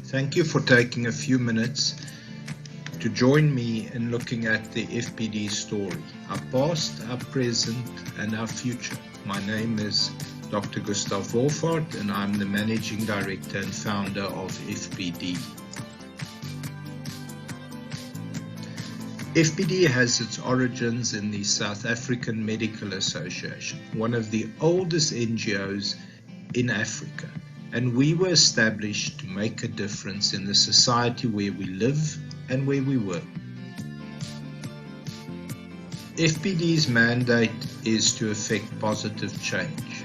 Thank you for taking a few minutes to join me in looking at the FPD story, our past, our present, and our future. My name is Dr. Gustav Wolfart, and I'm the Managing Director and founder of FPD. FPD has its origins in the South African Medical Association, one of the oldest NGOs in Africa, and we were established to make a difference in the society where we live and where we work. FPD's mandate is to effect positive change.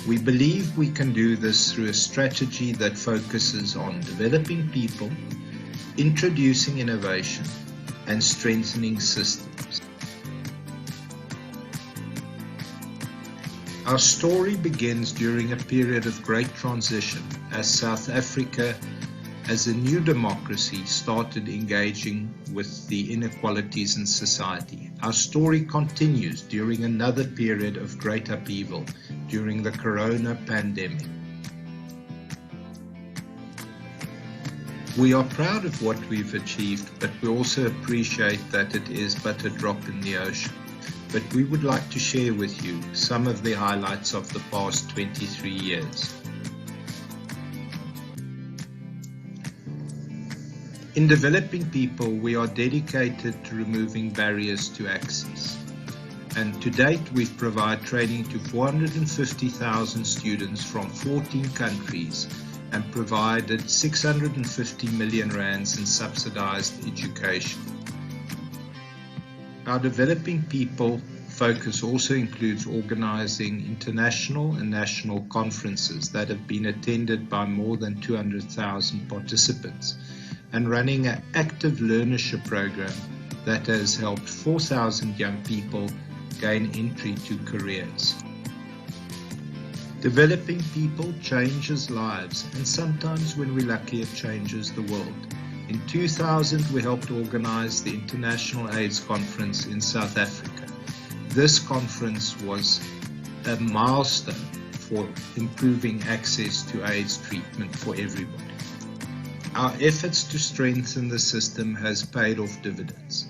We believe we can do this through a strategy that focuses on developing people, introducing innovation, and strengthening systems. Our story begins during a period of great transition as South Africa, as a new democracy, started engaging with the inequalities in society. Our story continues during another period of great upheaval during the corona pandemic. We are proud of what we've achieved, but we also appreciate that it is but a drop in the ocean. But we would like to share with you some of the highlights of the past 23 years. In developing people, we are dedicated to removing barriers to access. And to date, we've provided training to 450,000 students from 14 countries and provided 650 million rands in subsidized education. Our developing people focus also includes organizing international and national conferences that have been attended by more than 200,000 participants, and running an active learnership program that has helped 4,000 young people gain entry to careers. Developing people changes lives, and sometimes when we're lucky, it changes the world. In 2000, we helped organize the International AIDS Conference in South Africa. This conference was a milestone for improving access to AIDS treatment for everybody. Our efforts to strengthen the system has paid off dividends.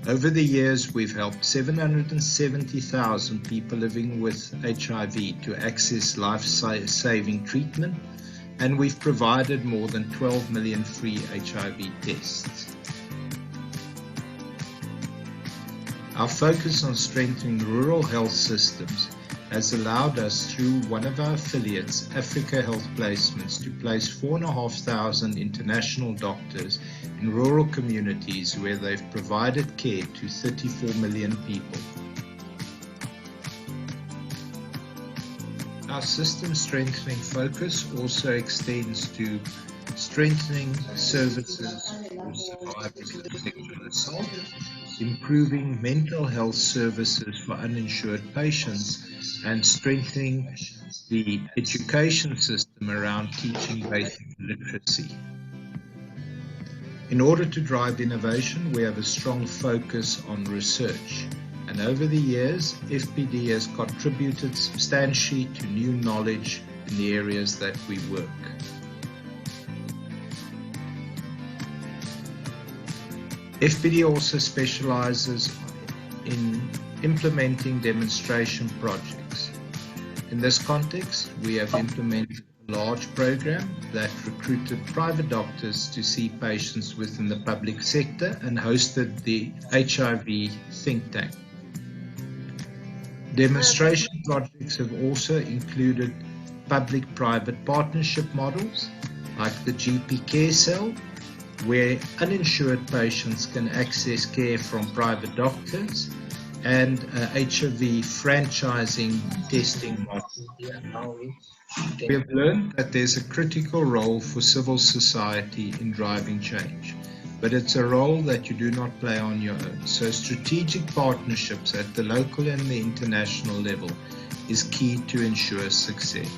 Over the years, we've helped 770,000 people living with HIV to access life-saving treatment, and we've provided more than 12 million free HIV tests. Our focus on strengthening rural health systems has allowed us, through one of our affiliates, Africa Health Placements, to place 4,500 international doctors in rural communities where they've provided care to 34 million people. Our system strengthening focus also extends to strengthening services for survivors of sexual assault, improving mental health services for uninsured patients, and strengthening the education system around teaching basic literacy. In order to drive innovation, we have a strong focus on research. And over the years, FPD has contributed substantially to new knowledge in the areas that we work. FPD also specializes in implementing demonstration projects. In this context, we have implemented a large program that recruited private doctors to see patients within the public sector and hosted the HIV think tank. Demonstration projects have also included public-private partnership models like the GP Care Cell, where uninsured patients can access care from private doctors, and HIV franchising testing model. We have learned that there's a critical role for civil society in driving change, but it's a role that you do not play on your own. So strategic partnerships at the local and the international level is key to ensure success.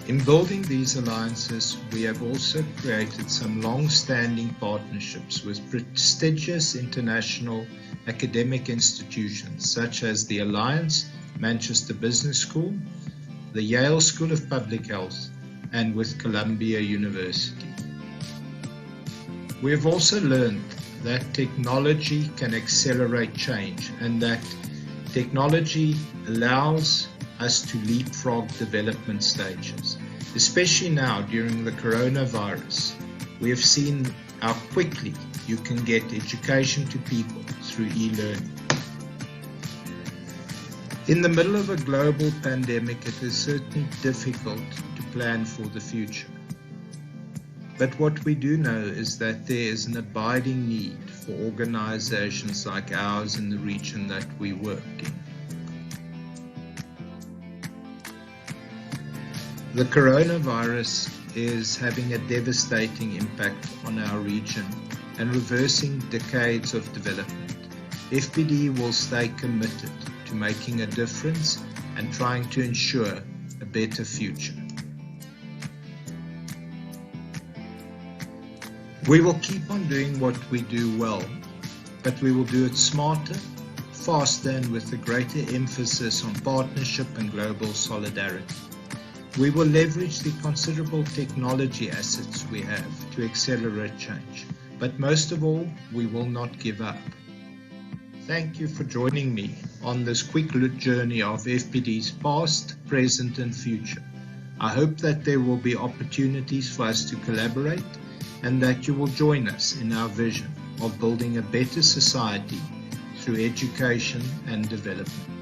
In building these alliances, we have also created some long-standing partnerships with prestigious international academic institutions such as the Alliance, Manchester Business School, the Yale School of Public Health, and with Columbia University. We have also learned that technology can accelerate change and that technology allows us to leapfrog development stages. Especially now during the coronavirus, we have seen how quickly you can get education to people through e-learning. In the middle of a global pandemic, it is certainly difficult to plan for the future. But what we do know is that there is an abiding need for organizations like ours in the region that we work in. The coronavirus is having a devastating impact on our region and reversing decades of development. FPD will stay committed to making a difference and trying to ensure a better future. We will keep on doing what we do well, but we will do it smarter, faster, and with a greater emphasis on partnership and global solidarity. We will leverage the considerable technology assets we have to accelerate change, but most of all, we will not give up. Thank you for joining me on this quick journey of FPD's past, present, and future. I hope that there will be opportunities for us to collaborate and that you will join us in our vision of building a better society through education and development.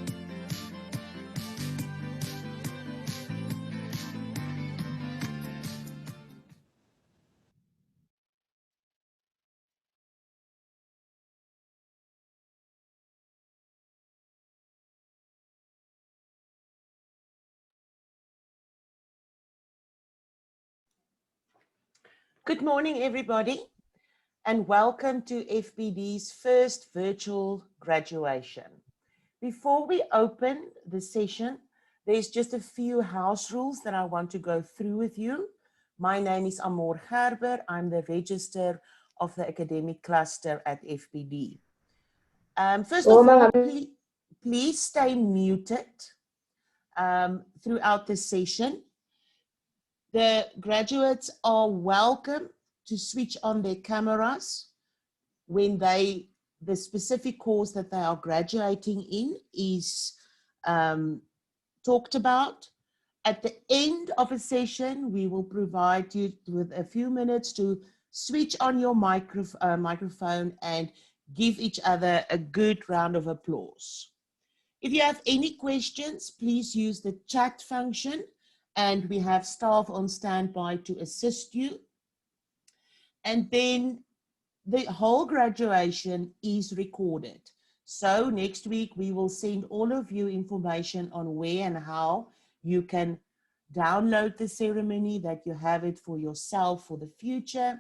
Good morning, everybody, and welcome to FPD's first virtual graduation. Before we open the session, there's just a few house rules that I want to go through with you. My name is Amor Gerber. I'm the Register of the Academic Cluster at FPD. First of all, please stay muted throughout the session. The graduates are welcome to switch on their cameras when the specific course that they are graduating in is talked about. At the end of a session, we will provide you with a few minutes to switch on your microphone and give each other a good round of applause. If you have any questions, please use the chat function, and we have staff on standby to assist you. And then the whole graduation is recorded. So next week, we will send all of you information on where and how you can download the ceremony, that you have it for yourself for the future.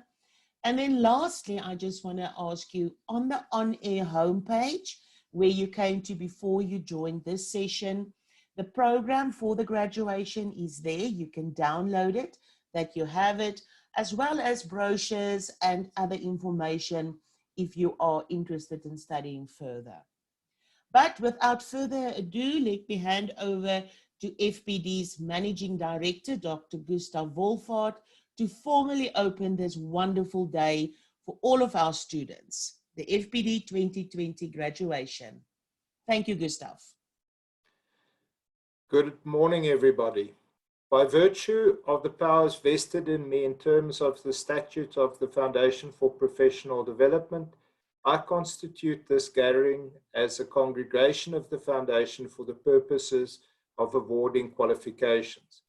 And then lastly, I just want to ask you, on the on-air homepage, where you came to before you joined this session, the program for the graduation is there. You can download it, that you have it, as well as brochures and other information if you are interested in studying further. But without further ado, let me hand over to FPD's Managing Director, Dr. Gustav Wolfhard, to formally open this wonderful day for all of our students, the FPD 2020 graduation. Thank you, Gustav. Good morning, everybody. By virtue of the powers vested in me in terms of the statute of the Foundation for Professional Development, I constitute this gathering as a congregation of the Foundation for the purposes of awarding qualifications.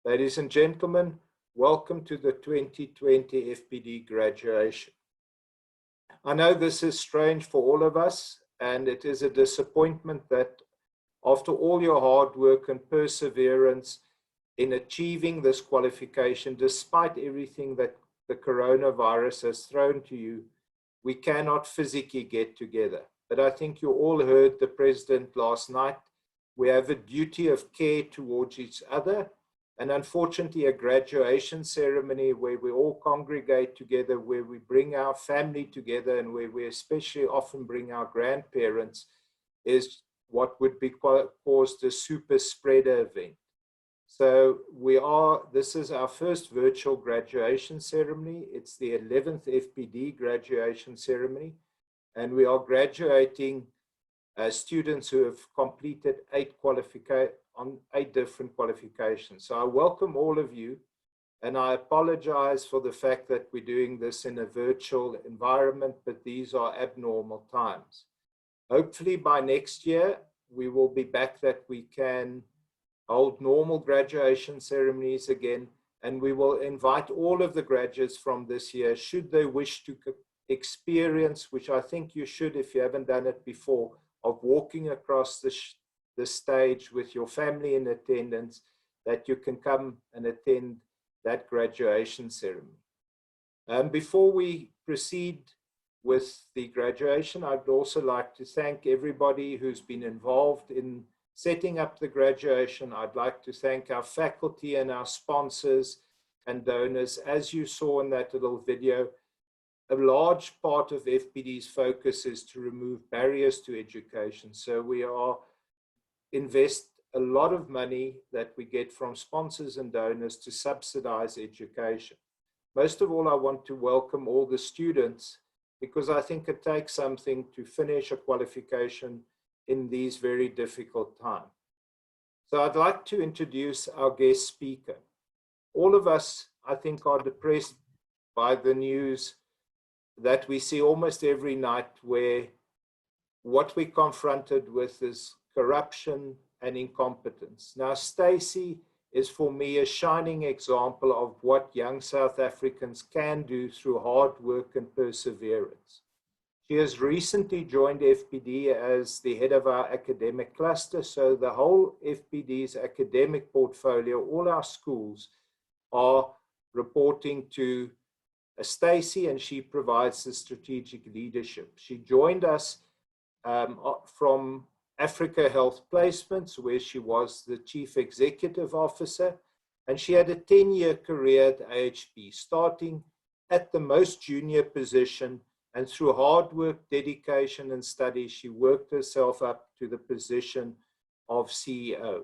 Ladies and gentlemen, welcome to the 2020 FPD graduation. I know this is strange for all of us, and it is a disappointment that after all your hard work and perseverance in achieving this qualification, despite everything that the coronavirus has thrown to you, we cannot physically get together. But I think you all heard the President last night. We have a duty of care towards each other, and unfortunately a graduation ceremony where we all congregate together, where we bring our family together, and where we especially often bring our grandparents, is what would be caused a super spreader event. So this is our first virtual graduation ceremony. It's the 11th FPD graduation ceremony, and we are graduating students who have completed 8 different qualifications. So I welcome all of you, and I apologize for the fact that we're doing this in a virtual environment, but these are abnormal times. Hopefully by next year, we will be back that we can hold normal graduation ceremonies again, and we will invite all of the graduates from this year, should they wish to experience, which I think you should if you haven't done it before, of walking across the stage with your family in attendance, that you can come and attend that graduation ceremony. Before we proceed with the graduation, I'd also like to thank everybody who's been involved in setting up the graduation. I'd like to thank our faculty and our sponsors and donors. As you saw in that little video, a large part of FPD's focus is to remove barriers to education. So we invest a lot of money that we get from sponsors and donors to subsidize education. Most of all, I want to welcome all the students, because I think it takes something to finish a qualification in these very difficult times. So I'd like to introduce our guest speaker. All of us, I think, are depressed by the news that we see almost every night, where what we're confronted with is corruption and incompetence. Now, Stacey is for me a shining example of what young South Africans can do through hard work and perseverance. She has recently joined FPD as the head of our academic cluster, so the whole FPD's academic portfolio, all our schools, are reporting to Stacey, and she provides the strategic leadership. She joined us from Africa Health Placements, where she was the Chief Executive Officer, and she had a 10-year career at AHP, starting at the most junior position, and through hard work, dedication, and study, she worked herself up to the position of CEO.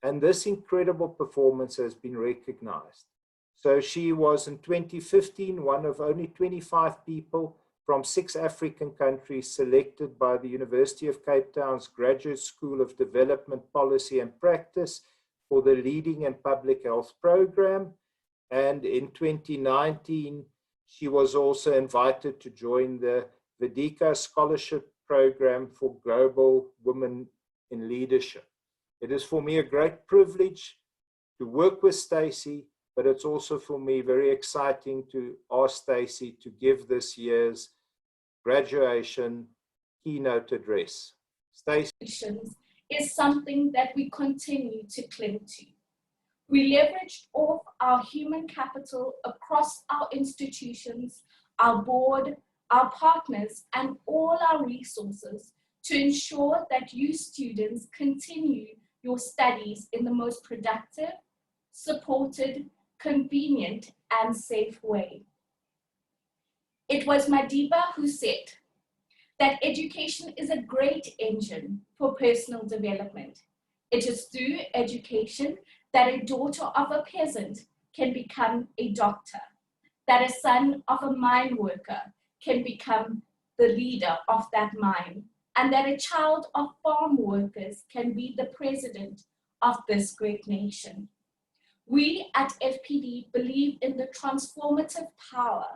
And this incredible performance has been recognized. So she was in 2015 one of only 25 people from 6 African countries selected by the University of Cape Town's Graduate School of Development Policy and Practice for the Leading and Public Health Program. And in 2019, she was also invited to join the Vedika Scholarship Program for Global Women in Leadership. It is for me a great privilege to work with Stacey, but it's also for me very exciting to ask Stacey to give this year's graduation keynote address. Stacey. Is something that we continue to cling to. We leveraged off our human capital across our institutions, our board, our partners, and all our resources to ensure that you students continue your studies in the most productive, supported, convenient, and safe way. It was Madiba who said that education is a great engine for personal development. It is through education that a daughter of a peasant can become a doctor, that a son of a mine worker can become the leader of that mine, and that a child of farm workers can be the president of this great nation. We at FPD believe in the transformative power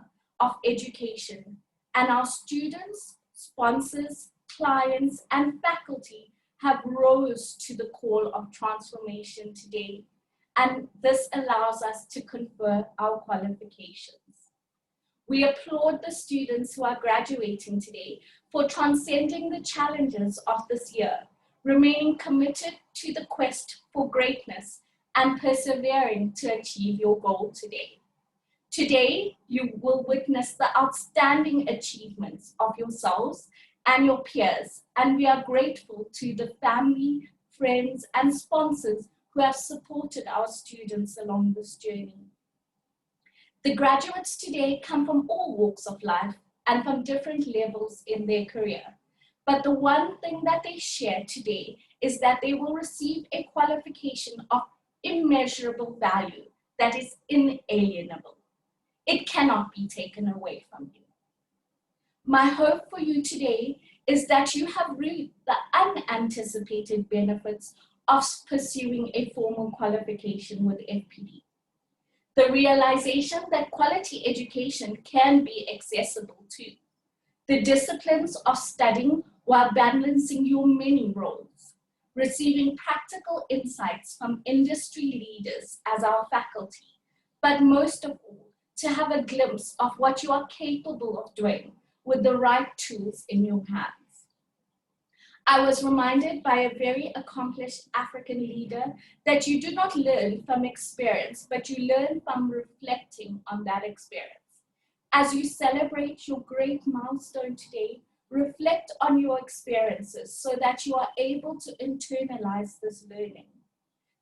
of education, and our students, sponsors, clients, and faculty have rose to the call of transformation today, and this allows us to confer our qualifications. We applaud the students who are graduating today for transcending the challenges of this year, remaining committed to the quest for greatness, and persevering to achieve your goal today. Today, you will witness the outstanding achievements of yourselves and your peers, and we are grateful to the family, friends, and sponsors who have supported our students along this journey. The graduates today come from all walks of life and from different levels in their career. But the one thing that they share today is that they will receive a qualification of immeasurable value that is inalienable. It cannot be taken away from you. My hope for you today is that you have reaped the unanticipated benefits of pursuing a formal qualification with FPD. The realization that quality education can be accessible too. The disciplines of studying while balancing your many roles. Receiving practical insights from industry leaders as our faculty, but most of all, to have a glimpse of what you are capable of doing with the right tools in your hands. I was reminded by a very accomplished African leader that you do not learn from experience, but you learn from reflecting on that experience. As you celebrate your great milestone today, reflect on your experiences so that you are able to internalize this learning.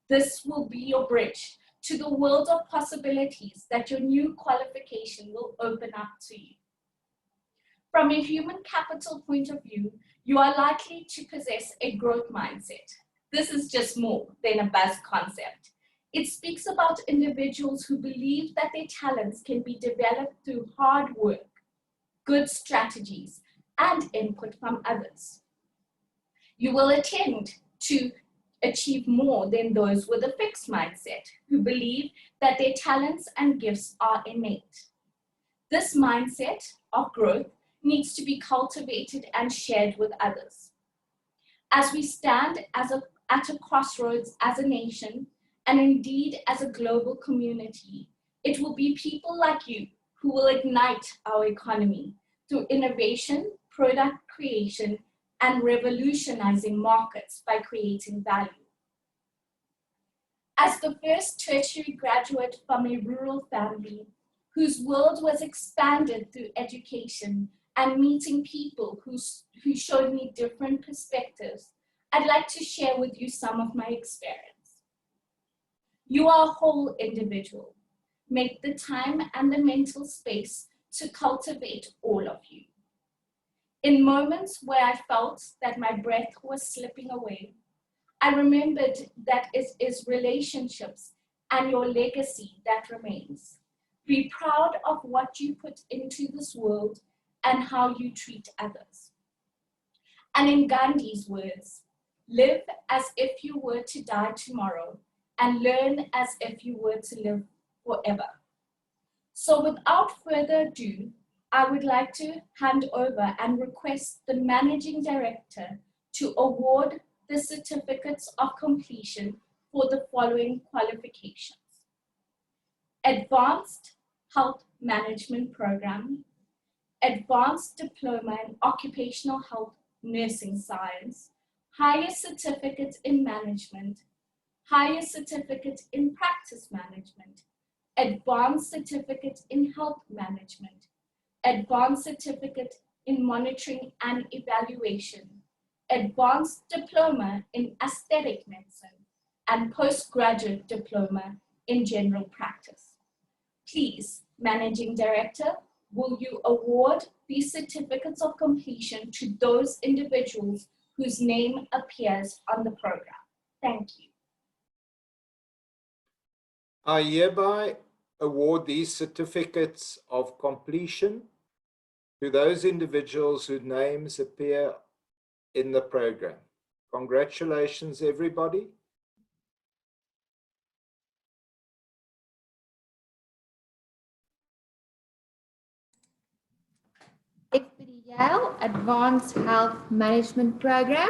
This will be your bridge to the world of possibilities that your new qualification will open up to you. From a human capital point of view, you are likely to possess a growth mindset. This is just more than a buzz concept. It speaks about individuals who believe that their talents can be developed through hard work, good strategies, and input from others. You will attend to achieve more than those with a fixed mindset who believe that their talents and gifts are innate. This mindset of growth needs to be cultivated and shared with others. As we stand at a crossroads as a nation, and indeed as a global community, it will be people like you who will ignite our economy through innovation, product creation, and revolutionizing markets by creating value. As the first tertiary graduate from a rural family whose world was expanded through education and meeting people who showed me different perspectives, I'd like to share with you some of my experience. You are a whole individual. Make the time and the mental space to cultivate all of you. In moments where I felt that my breath was slipping away, I remembered that it is relationships and your legacy that remains. Be proud of what you put into this world and how you treat others. And in Gandhi's words, live as if you were to die tomorrow and learn as if you were to live forever. So without further ado, I would like to hand over and request the Managing Director to award the certificates of completion for the following qualifications. Advanced Health Management Program, Advanced Diploma in Occupational Health Nursing Science, Higher Certificate in Management, Higher Certificate in Practice Management, Advanced Certificate in Health Management, Advanced Certificate in Monitoring and Evaluation, Advanced Diploma in Aesthetic Medicine, and Postgraduate Diploma in General Practice. Please, Managing Director, will you award these certificates of completion to those individuals whose name appears on the program? Thank you. I hereby award these certificates of completion to those individuals whose names appear in the program. Congratulations, everybody. FPD Yale Advanced Health Management Program.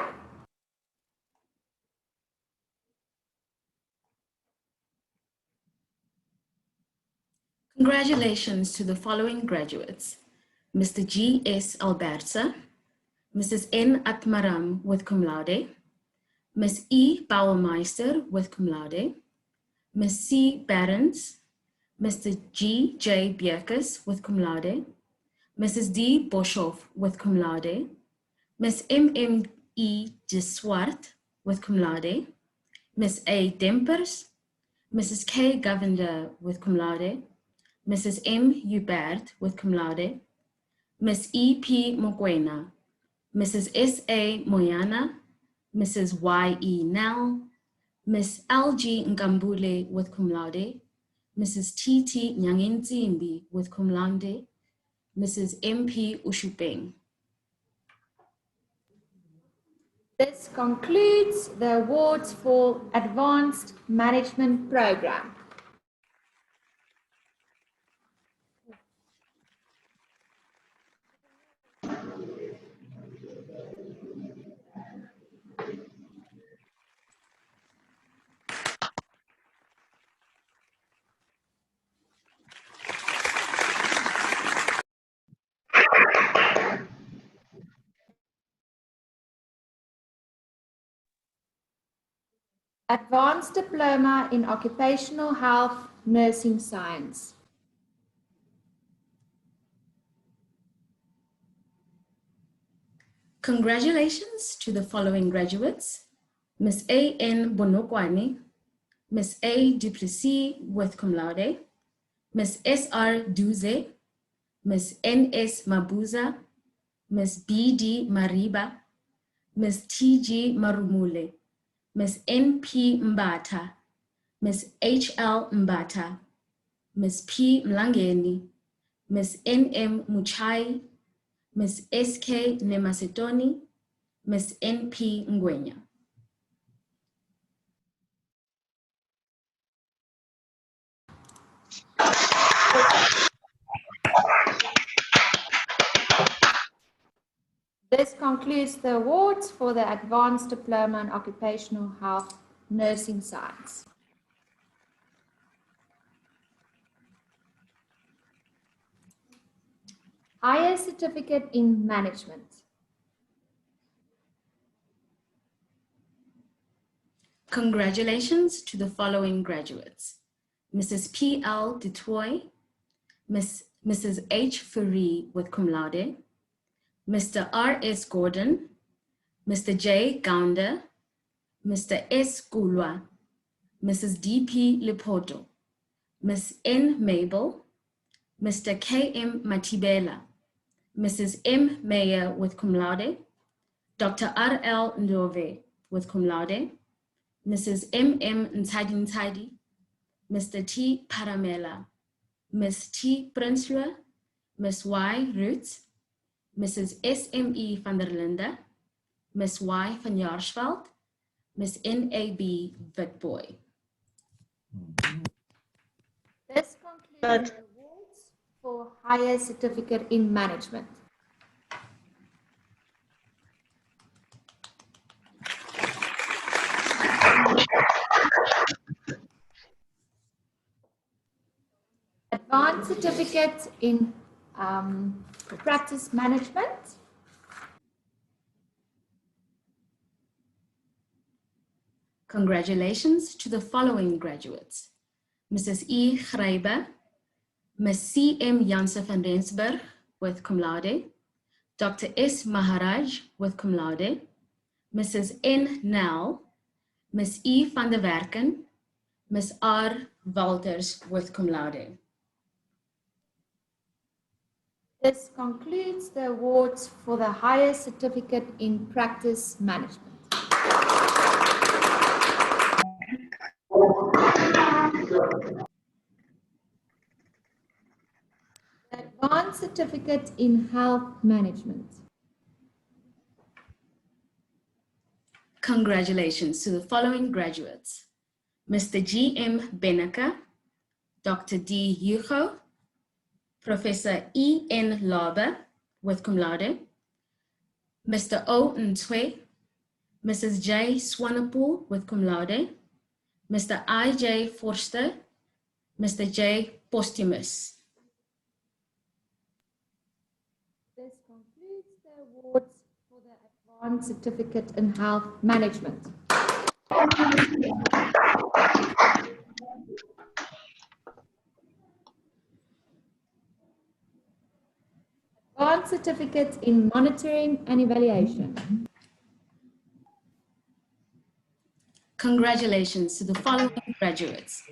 Congratulations to the following graduates: Mr. G.S. Albertse, Mrs. N. Atmaram with cum laude, Ms. E. Bauermeister with cum laude, Ms. C. Barons, Mr. G.J. Bierkes with cum laude, Mrs. D. Boshoff with cum laude, Ms. M.M.E. de Swart with cum laude, Ms. A. Dempers, Mrs. K. Govender with cum laude, Mrs. M. Hubert with cum laude, Ms. E. P. Mokwena, Mrs. S. A. Moyana, Mrs. Y. E. Nell, Ms. L.G. Nkambule with cum laude, Mrs. T.T. Nyanginzimbi with cum laude, Mrs. M.P. Ushupeng. This concludes the awards for Advanced Management Program. Advanced Diploma in Occupational Health Nursing Science. Congratulations to the following graduates: Ms. A.N. Bonokwani, Ms. A. Duplessis with cum laude, Ms. S.R. Duze, Ms. N.S. Mabuza, Ms. B.D. Mariba, Ms. T.G. Marumule, Ms. N.P. Mbata, Ms. H.L. Mbata, Ms. P. Mlangeni, Ms. N.M. Muchai, Ms. S.K. Nemasetoni, Ms. N.P. Ngwenya. This concludes the awards for the Advanced Diploma in Occupational Health Nursing Science. Higher Certificate in Management. Congratulations to the following graduates: Mrs. P.L. Dutoy, Mrs. H. Furey with cum laude, Mr. R.S. Gordon, Mr. J. Gounder, Mr. S. Gulwa, Mrs. D.P. Lipoto, Ms. N. Mabel, Mr. K.M. Matibela, Mrs. M. Mayer with cum laude, Dr. R.L. Ndove with cum laude, Mrs. M.M. Ntadi, Mr. T. Paramela, Ms. T. Prinsloo, Ms. Y. Roots, Mrs. S.M.E. van der Linde, Ms. Y. van Jaarsveld, Ms. N.A.B. Witboy. This concludes the awards for Higher Certificate in Management. Advanced Certificate in Practice Management. Congratulations to the following graduates: Mrs. E. Grijbe, Ms. C.M. Janse van Rensburg with cum laude, Dr. S. Maharaj with cum laude, Mrs. N. Nel, Ms. E. van der Werken, Ms. R. Walters with cum laude. This concludes the awards for the Higher Certificate in Practice Management. The Advanced Certificate in Health Management. Congratulations to the following graduates: Mr. G.M. Beneke, Dr. D. Hugo, Professor E.N. Labe with cum laude, Mr. O. Ntwe, Mrs. J. Swanepoel with cum laude, Mr. I.J. Forster, Mr. J. Postumus. This concludes the awards for the Advanced Certificate in Health Management. Advanced Certificate in Monitoring and Evaluation. Congratulations to the following graduates: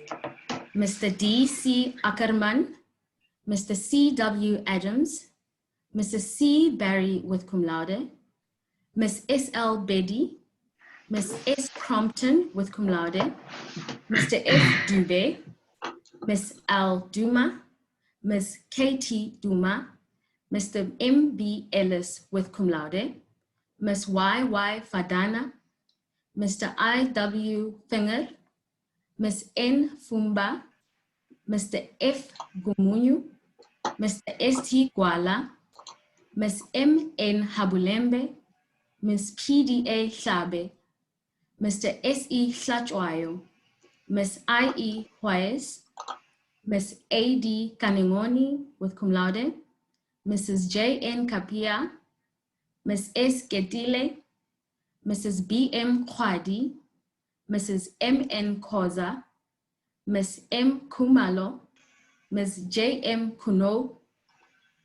Mr. D.C. Ackerman, Mr. C.W. Adams, Mrs. C. Barry with cum laude, Ms. S.L. Bedi, Ms. S. Crompton with cum laude, Mr. F. Dube, Ms. L. Duma, Ms. K.T. Duma, Mr. M.B. Ellis with cum laude, Ms. Y.Y. Fadana, Mr. I.W. Finger, Ms. N. Fumba, Mr. F. Gumunyu, Mr. S.T. Gwala, Ms. M.N. Habulembe, Ms. P.D.A. Hlabe, Mr. S.E. Hlachwayo, Ms. I.E. Huayes, Ms. A.D. Kaningoni with cum laude, Mrs. J.N. Kapia, Ms. S. Getile, Mrs. B.M. Kwadi, Mrs. M.N. Koza, Ms. M. Kumalo, Ms. J.M. Kuno,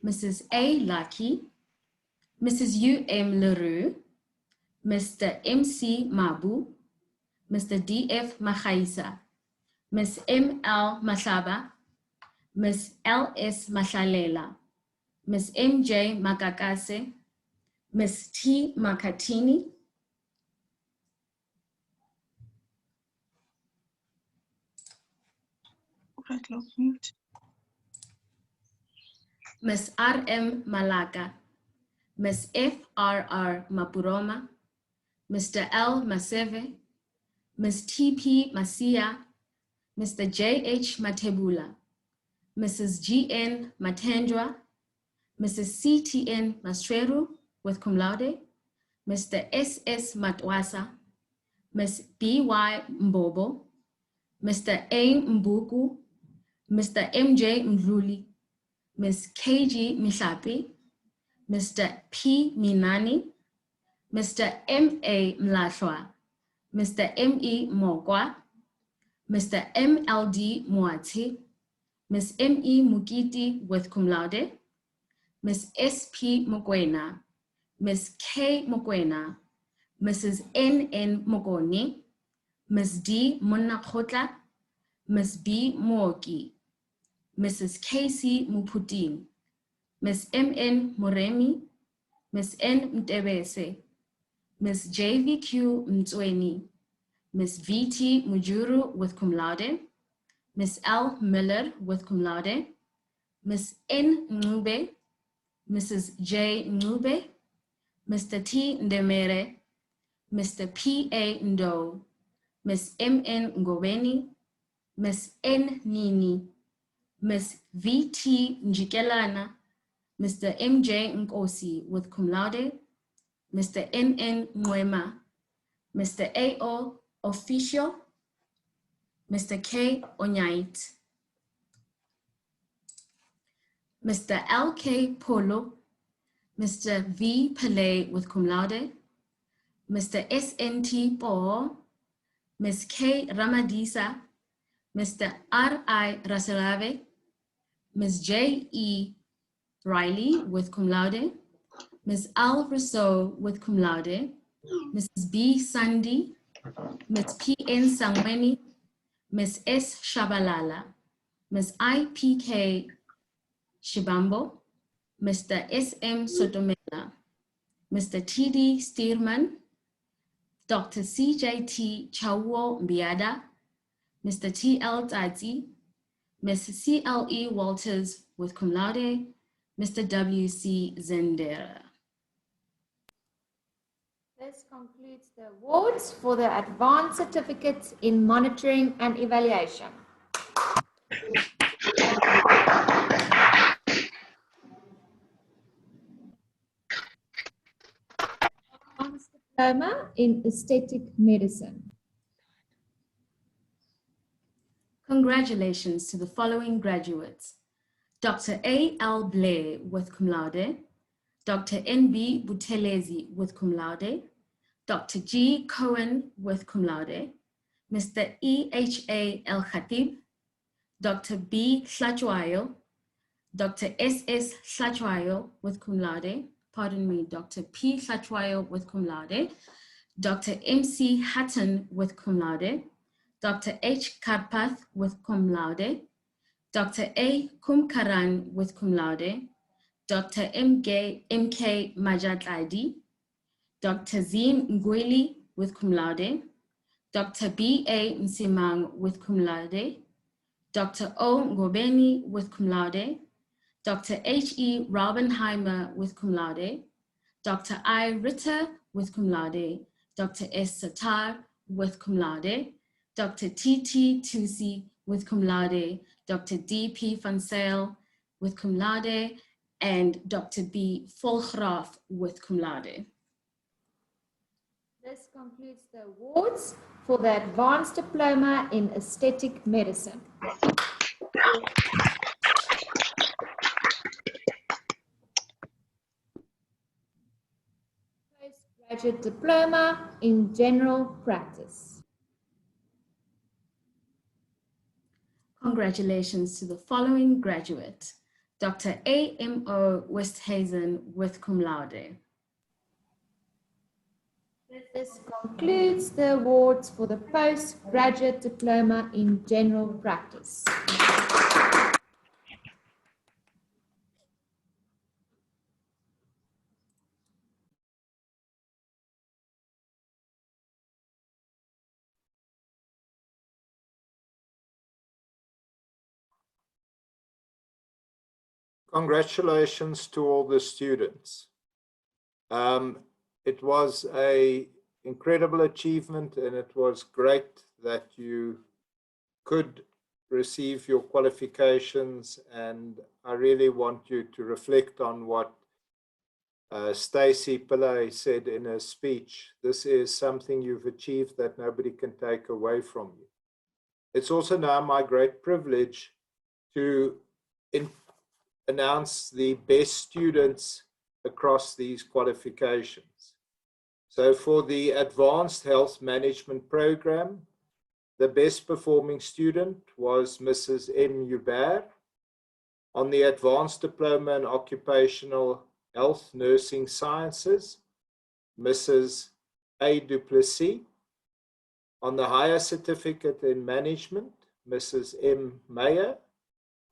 Mrs. A. Lucky, Mrs. U.M. Leroux, Mr. M.C. Mabu, Mr. D.F. Mahaisa, Ms. M.L. Mahlaba, Ms. L.S. Mahlalela, Ms. M.J. Makakase, Ms. T. Makatini, Ms. R.M. Malaka, Ms. F.R.R. Mapuroma, Mr. L. Maseve, Ms. T.P. Masia, Mr. J.H. Matebula, Mrs. G.N. Matendwa, Mrs. C.T.N. Masreru with cum laude, Mr. S.S. Matwasa, Ms. B.Y. Mbobo, Mr. A. Mbuku, Mr. M.J. Mdluli, Ms. K.G. Mihlapi, Mr. P. Minani, Mr. M.A. Mlashwa, Mr. M.E. Mogwa, Mr. M.L.D. Muati, Ms. M.E. Mukiti with cum laude, Ms. S.P. Mokwena, Ms. K. Mokwena, Mrs. N.N. Mogoni, Ms. D. Munakotla, Ms. B. Muoki, Mrs. K.C. Muputin, Ms. M.N. Moremi, Ms. N. Mtebese, Ms. J.V.Q. Mtsweni, Ms. V.T. Mujuru with cum laude, Ms. L. Miller with cum laude, Ms. N. Ngube, Mrs. J. Ngube, Mr. T. Ndemere, Mr. P. A. Ndo, Ms. M. N. Ngobeni, Ms. N. Nini, Ms. V. T. Njikelana, Mr. M. J. Nkosi with cum laude, Mr. N. N. Mwema, Mr. A. O. Official, Mr. K. Onyait, Mr. L. K. Polo, Mr. V. Pele with cum laude, Mr. S. N. T. Po, Ms. K. Ramadisa, Mr. R. I. Rasalave, Ms. J. E. Riley with cum laude, Ms. Al Rousseau with cum laude, Mrs. B. Sandi, Ms. P. N. Sangweni, Ms. S. Shabalala, Ms. I. P. K. Shibambo, Mr. S. M. Sotomela, Mr. T. D. Stearman, Dr. C. J. T. Chauwo Mbiada, Mr. T. L. Tati, Ms. C. L. E. Walters with cum laude, Mr. W. C. Zendera. This concludes the awards for the Advanced Certificates in Monitoring and Evaluation. Advanced Diploma in Aesthetic Medicine. Congratulations to the following graduates: Dr. A. L. Blair with cum laude, Dr. N.B. Buthelezi with cum laude, Dr. G. Cohen with cum laude, Mr. E. H. A. El Khatib, Dr. B. Hlachwayo, Dr. S. S. Hlachwayo with cum laude, pardon me, Dr. P. Hlachwayo with cum laude, Dr. M. C. Hatton with cum laude, Dr. H. Karpath with cum laude, Dr. A. Kumkaran with cum laude, Dr. M. K. Majatladi, Dr. Zine Ngwili with cum laude, Dr. B.A. Nsimang with cum laude, Dr. O. Ngobeni with cum laude, Dr. H.E. Raubenheimer with cum laude, Dr. I. Ritter with cum laude, Dr. S. Satar with cum laude, Dr. T.T. Tusi with cum laude, Dr. D.P. Van Zyl with cum laude, and Dr. B. Volgraaf with cum laude. This concludes the awards for the Advanced Diploma in Aesthetic Medicine. Postgraduate Diploma in General Practice. Congratulations to the following graduate, Dr. A.M.O. Westhuizen with cum laude. This concludes the awards for the Postgraduate Diploma in General Practice. Congratulations to all the students. It was an incredible achievement, and it was great that you could receive your qualifications, and I really want you to reflect on what Stacey Pillay said in her speech. This is something you've achieved that nobody can take away from you. It's also now my great privilege to announce the best students across these qualifications. So for the Advanced Health Management Program, the best performing student was Mrs. M. Hubert. On the Advanced Diploma in Occupational Health Nursing Sciences, Mrs. A. Duplessis. On the Higher Certificate in Management, Mrs. M. Meyer.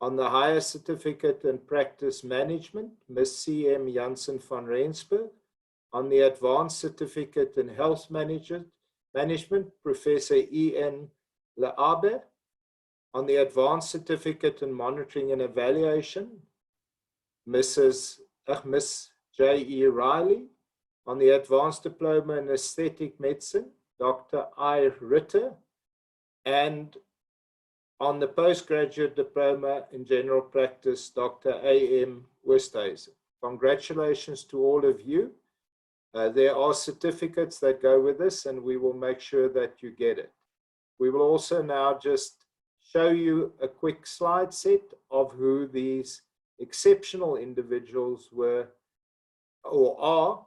On the Higher Certificate in Practice Management, Ms. C. M. Janssen van Rensburg. On the Advanced Certificate in Health Management, Professor E. N. Leabe. On the Advanced Certificate in Monitoring and Evaluation, Miss J. E. Riley. On the Advanced Diploma in Aesthetic Medicine, Dr. I. Ritter. And on the Postgraduate Diploma in General Practice, Dr. A. M. Westhuizen. Congratulations to all of you. There are certificates that go with this, and we will make sure that you get it. We will also now just show you a quick slide set of who these exceptional individuals were or are,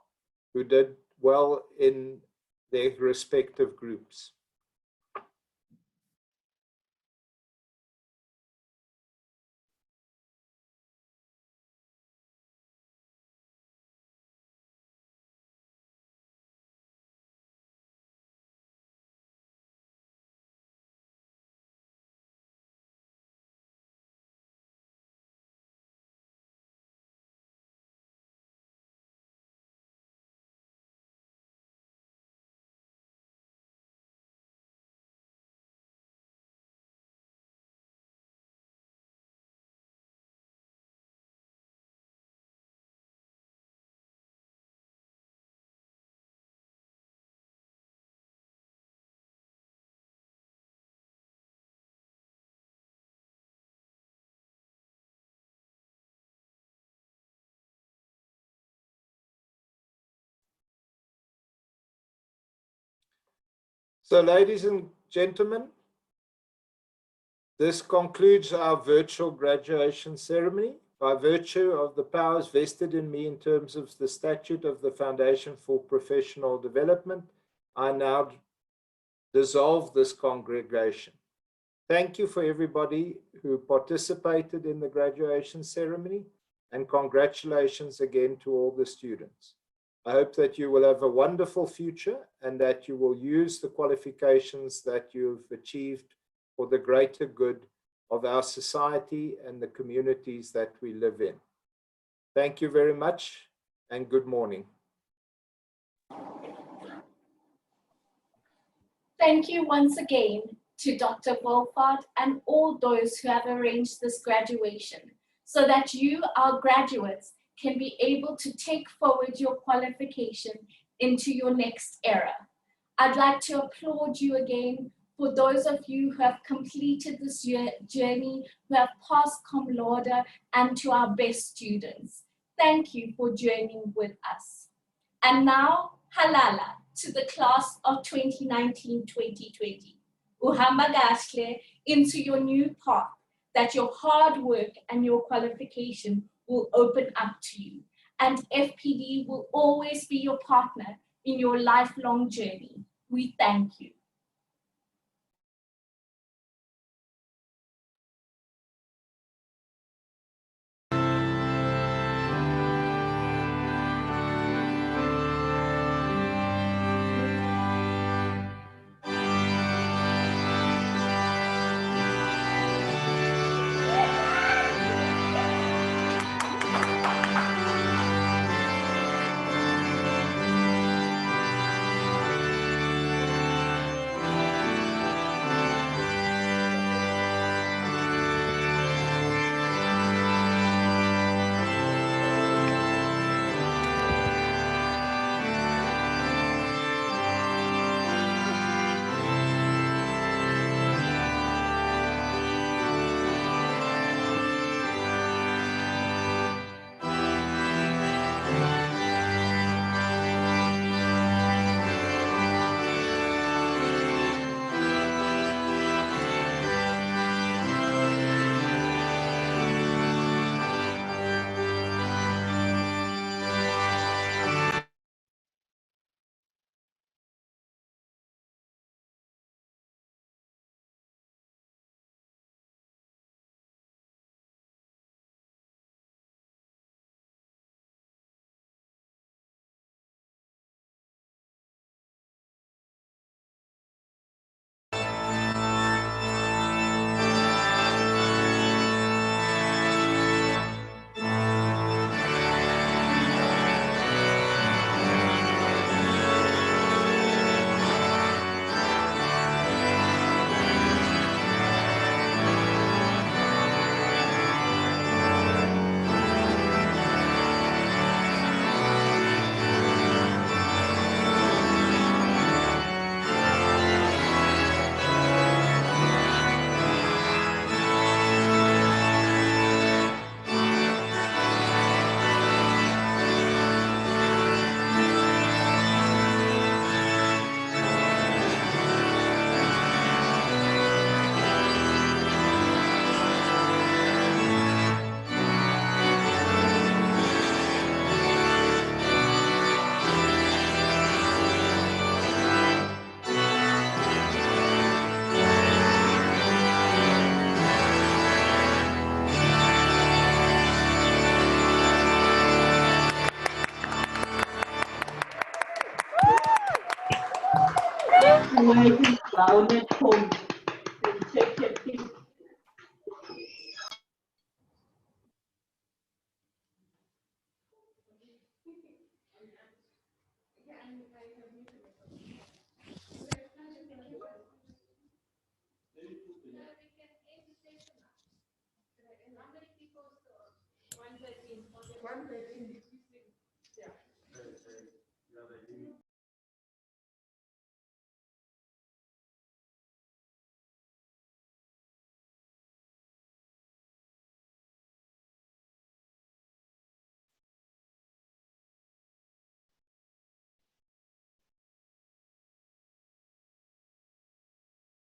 who did well in their respective groups. So, ladies and gentlemen, this concludes our virtual graduation ceremony. By virtue of the powers vested in me in terms of the statute of the Foundation for Professional Development, I now dissolve this congregation. Thank you for everybody who participated in the graduation ceremony, and congratulations again to all the students. I hope that you will have a wonderful future and that you will use the qualifications that you've achieved for the greater good of our society and the communities that we live in. Thank you very much and good morning. Thank you once again to Dr. Wolfart and all those who have arranged this graduation so that you, our graduates, can be able to take forward your qualification into your next era. I'd like to applaud you again for those of you who have completed this journey, who have passed cum laude, and to our best students. Thank you for journeying with us. And now, halala to the class of 2019-2020. Uhamba kahle into your new path that your hard work and your qualification will open up to you. And FPD will always be your partner in your lifelong journey. We thank you.